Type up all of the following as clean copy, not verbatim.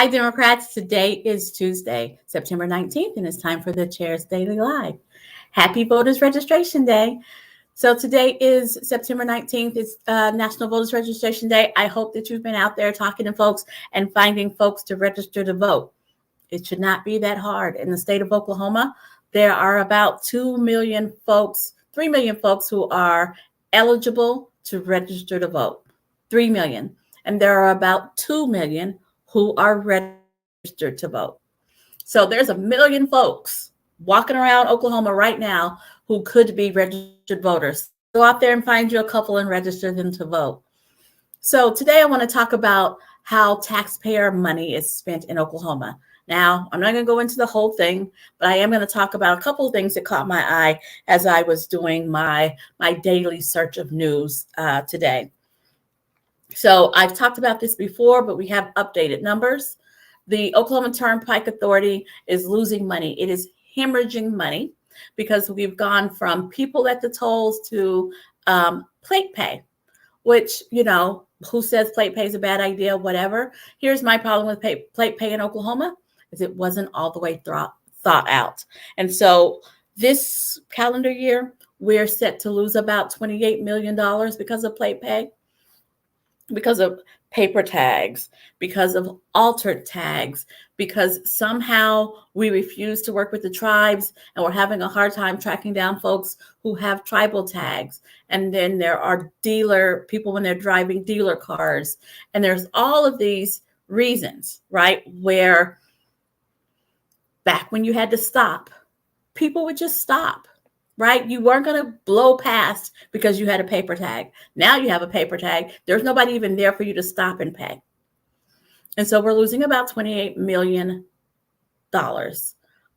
Hi, Democrats. Today is Tuesday, September 19th, and it's time for the Chair's Daily Live. Happy Voters Registration Day. So today is September 19th. It's National Voters Registration Day. I hope that you've been out there talking to folks and finding folks to register to vote. It should not be that hard. In the state of Oklahoma, there are about 2 million folks, 3 million folks who are eligible to register to vote. 3 million. And there are about 2 million who are registered to vote. So there's 1 million folks walking around Oklahoma right now who could be registered voters. Go out there and find you a couple and register them to vote. So today I want to talk about how taxpayer money is spent in Oklahoma. Now, I'm not going to go into the whole thing, but I am going to talk about a couple of things that caught my eye as I was doing my daily search of news today. So I've talked about this before, but we have updated numbers. The Oklahoma Turnpike Authority is losing money. It is hemorrhaging money because we've gone from people at the tolls to plate pay, which, you know, who says plate pay is a bad idea, whatever. Here's my problem with plate pay in Oklahoma is it wasn't all the way thought out. And so this calendar year, we're set to lose about $28 million because of plate pay, because of paper tags, because of altered tags, because somehow we refuse to work with the tribes and we're having a hard time tracking down folks who have tribal tags. And then there are people when they're driving dealer cars. And there's all of these reasons, right? Where back when you had to stop, people would just stop. Right? You weren't going to blow past because you had a paper tag. Now you have a paper tag. There's nobody even there for you to stop and pay. And so we're losing about $28 million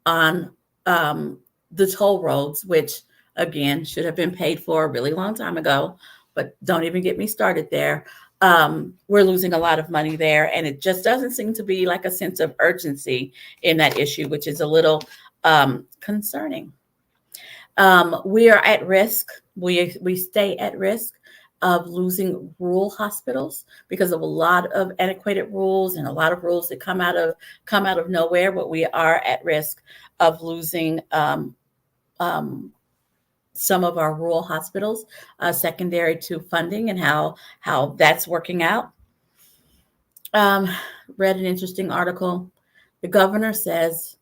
on the toll roads, which, again, should have been paid for a really long time ago. But don't even get me started there. We're losing a lot of money there. And it just doesn't seem to be like a sense of urgency in that issue, which is a little concerning. We are at risk. We stay at risk of losing rural hospitals because of a lot of antiquated rules and a lot of rules that come out of nowhere. But we are at risk of losing some of our rural hospitals, secondary to funding and how that's working out. Read an interesting article. The governor says.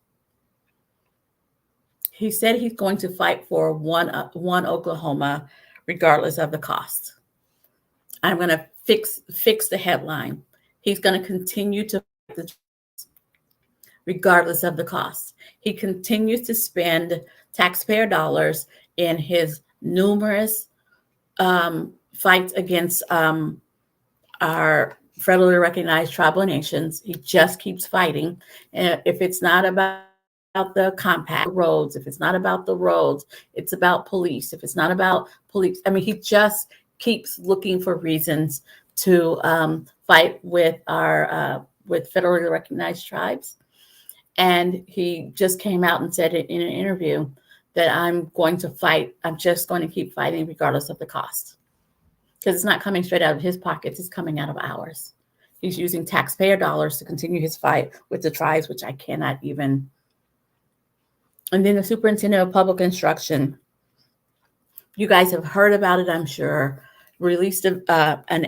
He said he's going to fight for one Oklahoma, regardless of the cost. I'm going to fix the headline. He's going to continue to fight the regardless of the cost. He continues to spend taxpayer dollars in his numerous fights against our federally recognized tribal nations. He just keeps fighting. And if it's not about the compact roads, if it's not about the roads, it's about police. If it's not about police, I mean, he just keeps looking for reasons to fight with our with federally recognized tribes. And he just came out and said in an interview that I'm going to fight. I'm just going to keep fighting regardless of the cost, because it's not coming straight out of his pockets. It's coming out of ours. He's using taxpayer dollars to continue his fight with the tribes, which I cannot even. And then the superintendent of public instruction, you guys have heard about it, I'm sure, released an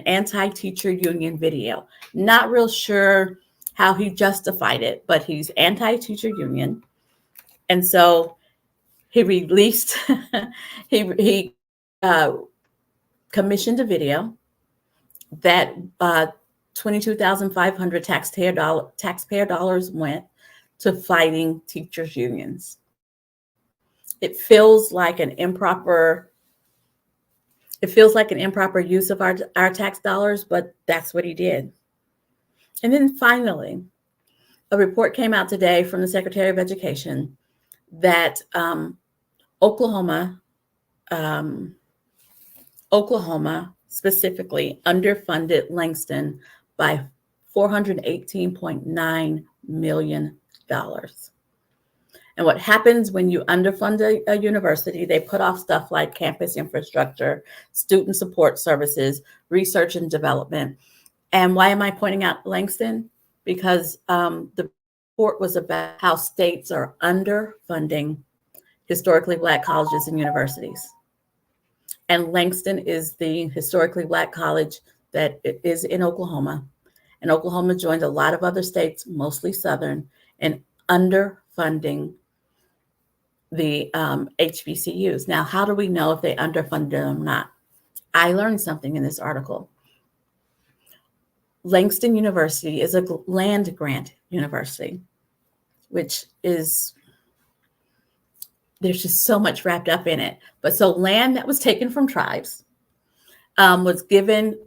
anti-teacher union video. Not real sure how he justified it, but he's anti-teacher union. And so he released, he commissioned a video that 22,500 taxpayer dollars went to fighting teachers' unions. It feels like an improper use of our tax dollars, but that's what he did. And then finally, a report came out today from the Secretary of Education that Oklahoma specifically underfunded Langston by $418.9 million. And what happens when you underfund a university, they put off stuff like campus infrastructure, student support services, research and development. And why am I pointing out Langston? because the report was about how states are underfunding historically Black colleges and universities. And Langston is the historically Black college that is in Oklahoma. And Oklahoma joined a lot of other states, mostly Southern, in underfunding the HBCUs. Now, how do we know if they underfunded them or not? I learned something in this article. Langston University is a land grant university, which is, there's just so much wrapped up in it. But so land that was taken from tribes was given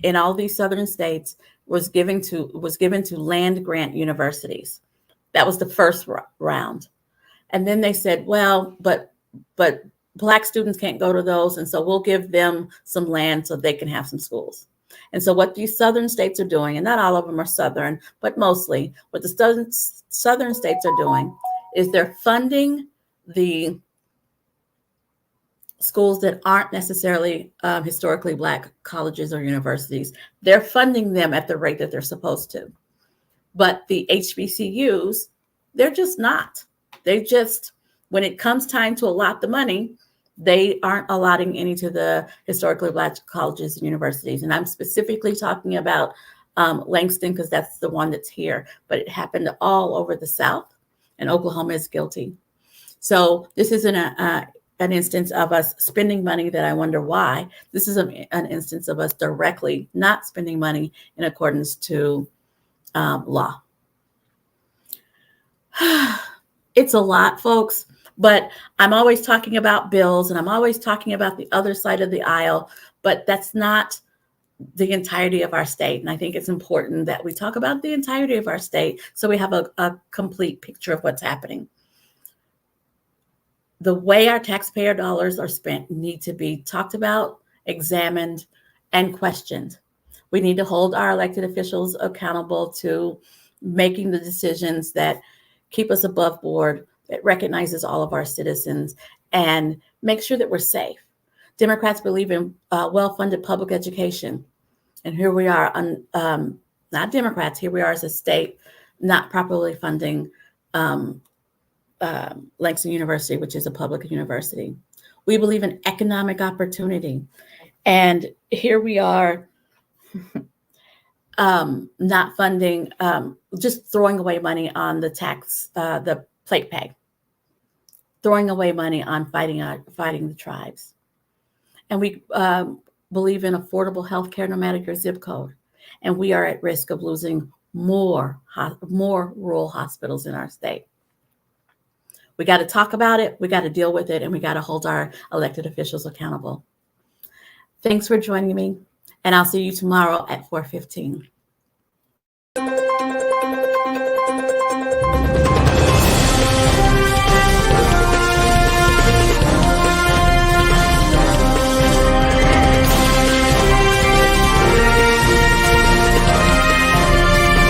in all these southern states was given to land grant universities. That was the first round. And then they said, well, but Black students can't go to those, and so we'll give them some land so they can have some schools. And so what these southern states are doing, and not all of them are southern, but mostly what the southern states are doing is they're funding the schools that aren't necessarily historically Black colleges or universities. They're funding them at the rate that they're supposed to. But the HBCUs, they're just not. They just, when it comes time to allot the money, they aren't allotting any to the historically Black colleges and universities. And I'm specifically talking about Langston because that's the one that's here. But it happened all over the South, and Oklahoma is guilty. So this isn't an instance of us spending money that I wonder why. This is an instance of us directly not spending money in accordance to law. It's a lot, folks, but I'm always talking about bills and I'm always talking about the other side of the aisle, but that's not the entirety of our state. And I think it's important that we talk about the entirety of our state so we have a complete picture of what's happening. The way our taxpayer dollars are spent need to be talked about, examined, and questioned. We need to hold our elected officials accountable to making the decisions that keep us above board, that recognizes all of our citizens, and make sure that we're safe. Democrats believe in well-funded public education. And here we are, not Democrats, here we are as a state not properly funding Langston University, which is a public university. We believe in economic opportunity. And here we are not funding, just throwing away money on the tax, the plate pay, throwing away money on fighting the tribes. And we believe in affordable health care no matter your zip code. And we are at risk of losing more rural hospitals in our state. We got to talk about it, we got to deal with it, and we got to hold our elected officials accountable. Thanks for joining me, and I'll see you tomorrow at 4:15.